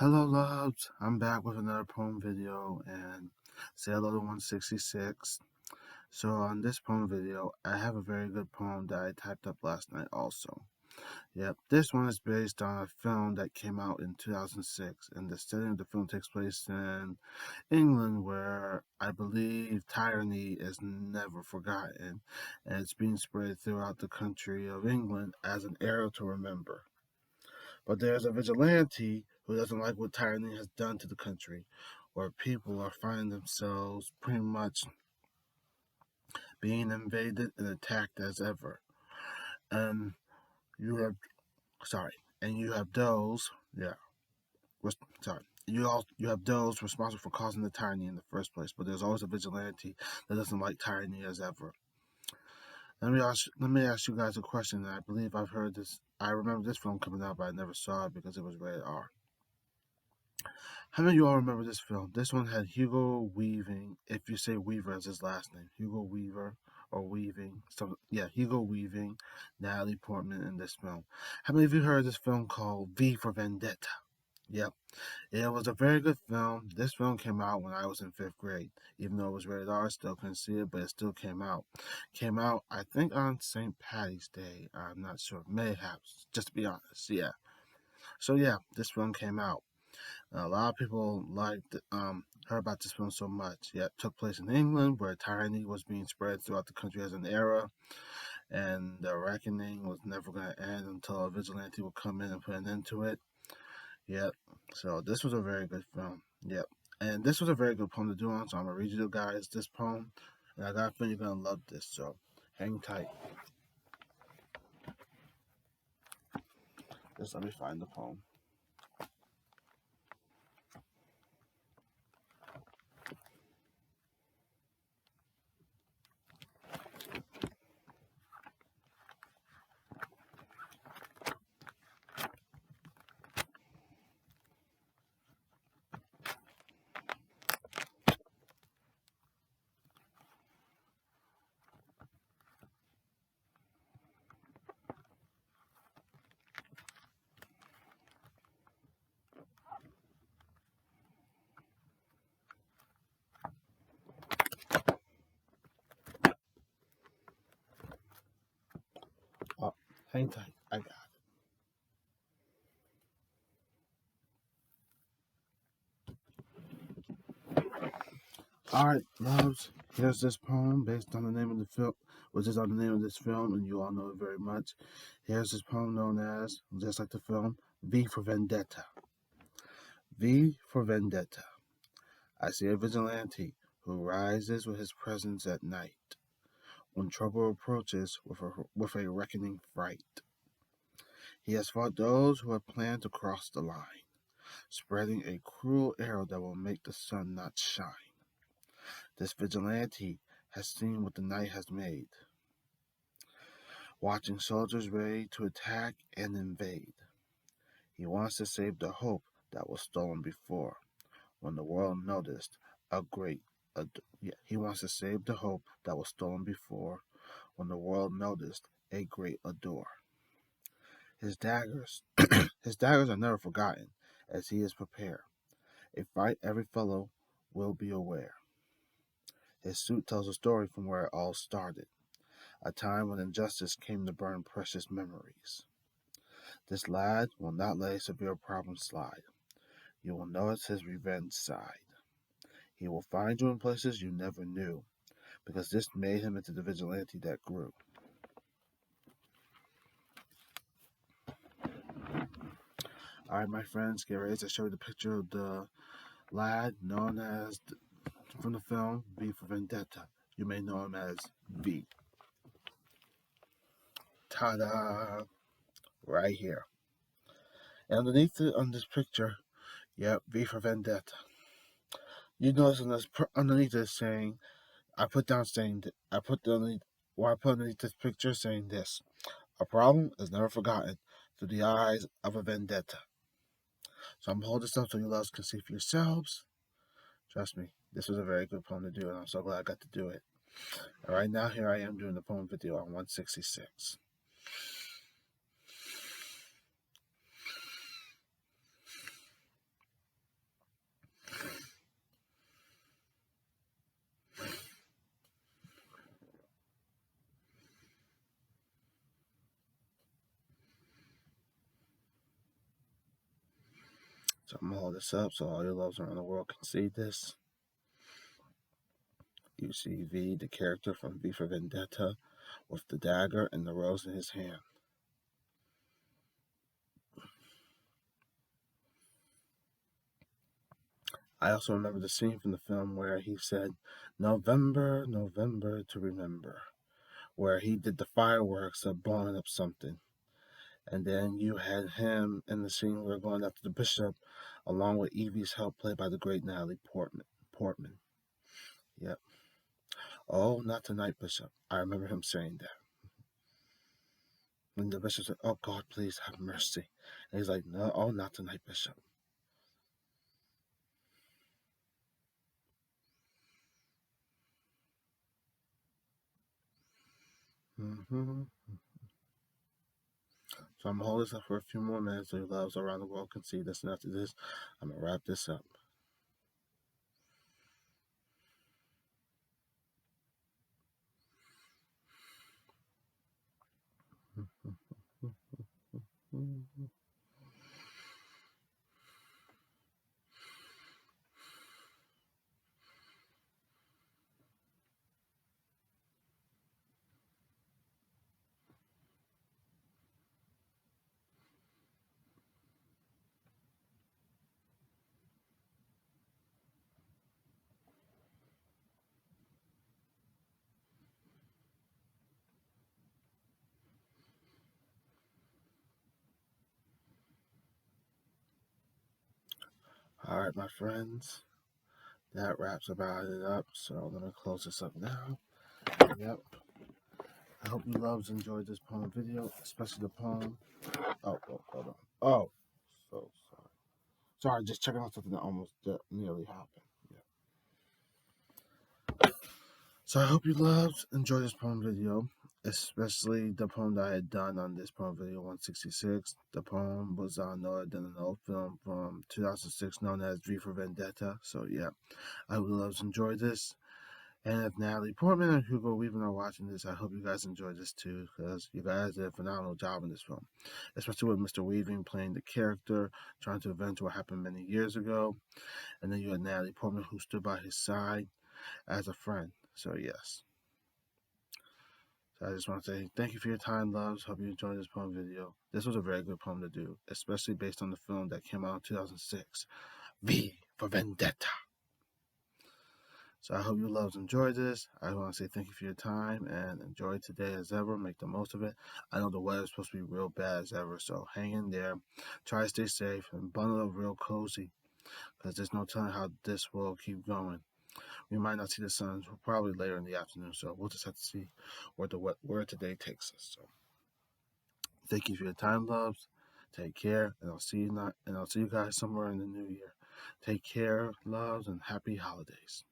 Hello, loves. I'm back with another poem video and say hello to 166. So, on this poem video, I have a very good poem that I typed up last night also. Yep, this one is based on a film that came out in 2006, and the setting of the film takes place in England, where I believe tyranny is never forgotten, and it's being spread throughout the country of England as an era to remember. But there's a vigilante who doesn't like what tyranny has done to the country, where people are finding themselves pretty much being invaded and attacked as ever. And you have, sorry, and you have those, yeah, sorry. You have those responsible for causing the tyranny in the first place, but there's always a vigilante that doesn't like tyranny as ever. Let me ask you guys a question. I believe I've heard this. I remember this film coming out, but I never saw it because it was rated R. How many of you all remember this film? This one had Hugo Weaving, if you say Weaver as his last name, Hugo Weaver or Weaving. Hugo Weaving, Natalie Portman in this film. How many of you heard this film called V for Vendetta? Yep, it was a very good film. This film came out when I was in fifth grade. Even though it was rated R, I still couldn't see it, but it still came out. Came out, I think, on St. Patty's Day. I'm not sure. Mayhaps, just to be honest. Yeah. So yeah, this film came out. A lot of people heard about this film so much. Yet it took place in England, where tyranny was being spread throughout the country as an era, and the reckoning was never going to end until a vigilante would come in and put an end to it. Yep. So this was a very good film. Yep. And this was a very good poem to do on. So I'm gonna read you guys this poem, and I got a feeling you're gonna love this. So hang tight. Just let me find the poem. Oh, hang tight. I got it. All right, loves. Here's this poem based on the name of the film, which is on the name of this film, and you all know it very much. Here's this poem known as, just like the film, V for Vendetta. V for Vendetta. I see a vigilante who rises with his presence at night, when trouble approaches with a reckoning fright. He has fought those who have planned to cross the line, spreading a cruel arrow that will make the sun not shine. This vigilante has seen what the night has made, watching soldiers ready to attack and invade. He wants to save the hope that was stolen before, when the world noticed a great he wants to save the hope that was stolen before, when the world noticed a great adore. His daggers his daggers are never forgotten, as he is prepared. A fight every fellow will be aware. His suit tells a story from where it all started, a time when injustice came to burn precious memories. This lad will not let a severe problem slide. You will notice his revenge side. He will find you in places you never knew, because this made him into the vigilante that grew. All right, my friends, get ready to show you the picture of the lad known as, from the film, V for Vendetta. You may know him as V. Ta-da! Right here. And underneath it, on this picture, yep, V for Vendetta. You notice underneath it saying, I put underneath this picture saying this: a problem is never forgotten through the eyes of a vendetta. So I'm holding this up so you guys can see for yourselves. Trust me, this was a very good poem to do, and I'm so glad I got to do it. All right, now here I am doing the poem video on 166. So I'm gonna hold this up so all your loves around the world can see this. You see V, the character from V for Vendetta, with the dagger and the rose in his hand. I also remember the scene from the film where he said, "November, November to remember," where he did the fireworks of blowing up something. And then you had him in the scene where going after the bishop, along with Evie's help, played by the great Natalie Portman. Yep. Oh, not tonight, Bishop. I remember him saying that. When the bishop said, "Oh God, please have mercy," and he's like, "No, oh, not tonight, Bishop." hmm So I'm gonna hold this up for a few more minutes so your loves around the world can see this. And after this, I'm gonna wrap this up. All right, my friends, that wraps about it up. So let me close this up now. Yep. I hope you loves enjoyed this poem video, especially the poem. Hold on. Oh, so sorry. Sorry, just checking out something that almost nearly happened. Yeah. So I hope you loved, enjoyed this poem video, especially the poem that I had done on this poem video 166. The poem was on Noah Denzel film from 2006 known as V for Vendetta. So yeah, I hope you loves enjoyed this. And if Natalie Portman and Hugo Weaving are watching this, I hope you guys enjoyed this too, because you guys did a phenomenal job in this film, especially with Mr. Weaving playing the character, trying to avenge what happened many years ago. And then you had Natalie Portman who stood by his side as a friend. So yes. So I just want to say thank you for your time, loves. Hope you enjoyed this poem video. This was a very good poem to do, especially based on the film that came out in 2006, V for Vendetta. So I hope you loves enjoyed this. I want to say thank you for your time and enjoy today as ever. Make the most of it. I know the weather's supposed to be real bad as ever, so hang in there. Try to stay safe and bundle up real cozy, because there's no telling how this will keep going. We might not see the sun probably later in the afternoon, so we'll just have to see where today takes us. So thank you for your time, loves. Take care, and I'll see you guys somewhere in the new year. Take care, loves, and happy holidays.